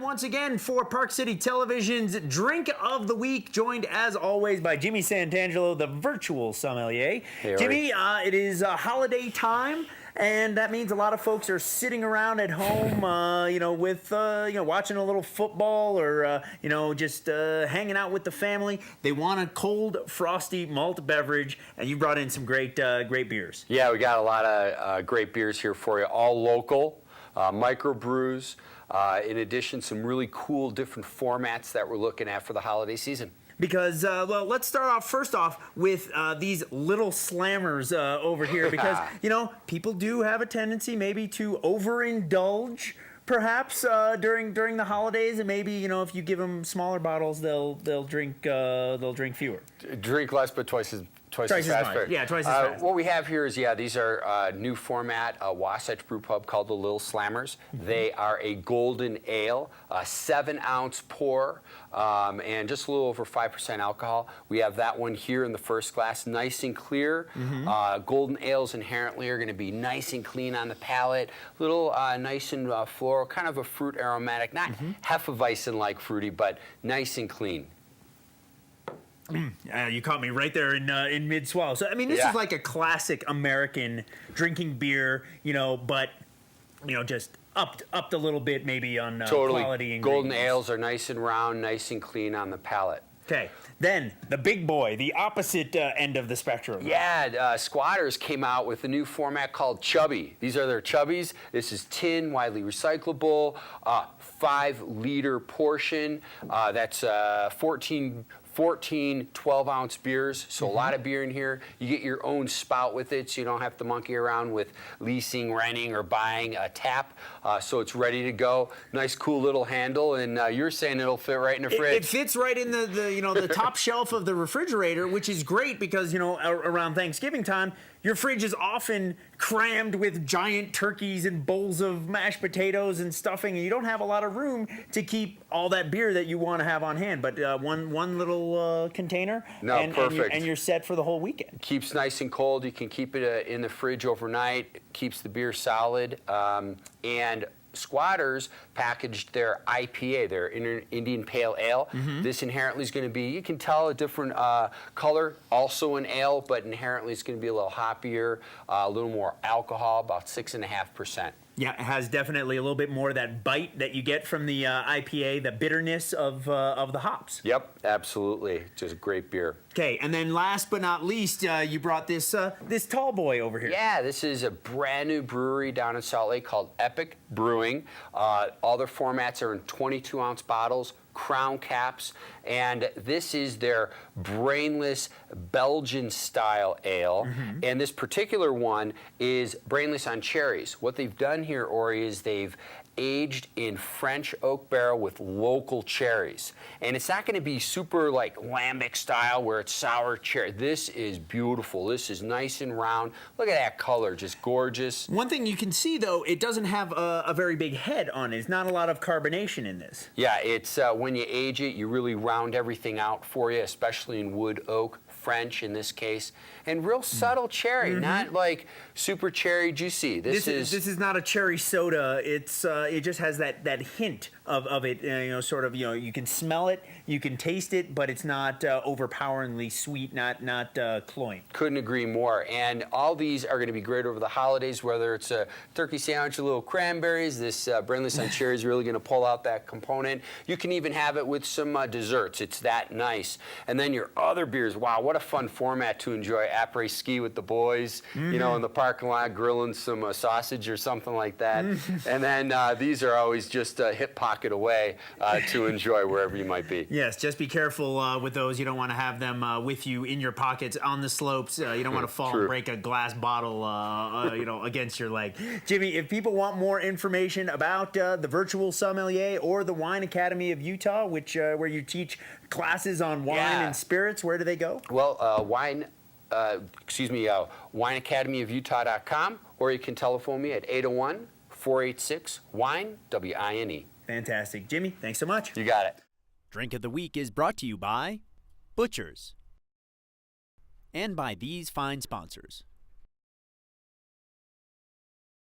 Once again for Park City Television's Drink of the Week, joined as always by Jimmy Santangelo, the Virtual Sommelier. Hey, Jimmy, it is holiday time, and that means a lot of folks are sitting around at home, with watching a little football or just hanging out with the family. They want a cold, frosty malt beverage, and you brought in some great beers. Yeah, we got a lot of great beers here for you, all local, microbrews. In addition, some really cool different formats that we're looking at for the holiday season. Because, well, let's start off first off with these Lil Slammers over here. Because, people do have a tendency maybe to overindulge, perhaps, during the holidays. And maybe, if you give them smaller bottles, they'll drink fewer. Drink less, but twice as fast. Yeah, twice as fast. What we have here is, these are new format Wasatch Brew Pub called the Lil Slammers. Mm-hmm. They are a golden ale, a 7-ounce pour, and just a little over 5% alcohol. We have that one here in the first glass, nice and clear. Mm-hmm. Golden ales inherently are going to be nice and clean on the palate, little nice and floral, kind of a fruit aromatic, not Hefeweizen-like fruity, but nice and clean. You caught me right there in mid-swallow. So, I mean, this is like a classic American drinking beer, but, just upped a little bit maybe on quality ingredients. Golden ales are nice and round, nice and clean on the palate. Okay. Then, the big boy, the opposite end of the spectrum. Yeah, Squatters came out with a new format called Chubby. These are their Chubbies. This is tin, widely recyclable, 5-liter portion. That's 14 12-ounce beers, so a lot of beer in here. You get your own spout with it, so you don't have to monkey around with leasing, renting, or buying a tap. So it's ready to go. Nice, cool little handle, and you're saying it'll fit right in the fridge. It fits right in the top shelf of the refrigerator, which is great because around Thanksgiving time, your fridge is often crammed with giant turkeys and bowls of mashed potatoes and stuffing, and you don't have a lot of room to keep all that beer that you want to have on hand. But one little container, perfect. And you're set for the whole weekend. Keeps nice and cold. You can keep it in the fridge overnight. Keeps the beer solid. And Squatters packaged their IPA, their Indian Pale Ale. This inherently is going to be, you can tell, a different color, also an ale, but inherently it's going to be a little hoppier, a little more alcohol, about 6.5%. Yeah, it has definitely a little bit more of that bite that you get from the IPA, the bitterness of the hops. Yep, absolutely. Just a great beer. Okay, and then last but not least, you brought this tall boy over here. Yeah, this is a brand new brewery down in Salt Lake called Epic Brewing. All their formats are in 22-ounce bottles, crown caps, and this is their Brainless Belgian style ale. And this particular one is Brainless on cherries. What they've done here, Ori, is they've aged in French oak barrel with local cherries. And it's not going to be super like lambic style where it's sour cherry. This is beautiful. This is nice and round. Look at that color, just gorgeous. One thing you can see, though, it doesn't have a very big head on it. There's not a lot of carbonation in this. Yeah, it's when you age it, you really round everything out for you, especially in wood oak, French in this case, and real subtle cherry, not like super cherry juicy. This is not a cherry soda. It's it just has that hint of it. You can smell it, you can taste it, but it's not overpoweringly sweet, not cloying. Couldn't agree more. And all these are going to be great over the holidays, whether it's a turkey sandwich, a little cranberries. This Brainless on cherry is really going to pull out that component. You can even have it with some desserts. It's that nice. And then your other beers. Wow, what a fun format to enjoy après ski with the boys. In the parking lot grilling some sausage or something like that. And then these are always just a hip pocket away to enjoy wherever you might be. Yes, just be careful with those. You don't want to have them with you in your pockets on the slopes. You don't want to fall and break a glass bottle, against your leg. Jimmy, if people want more information about the Virtual Sommelier or the Wine Academy of Utah, where you teach classes on wine and spirits, where do they go? Well, wineacademyofutah.com, or you can telephone me at 801-486-WINE, WINE. Fantastic. Jimmy, thanks so much. You got it. Drink of the Week is brought to you by Butchers and by these fine sponsors.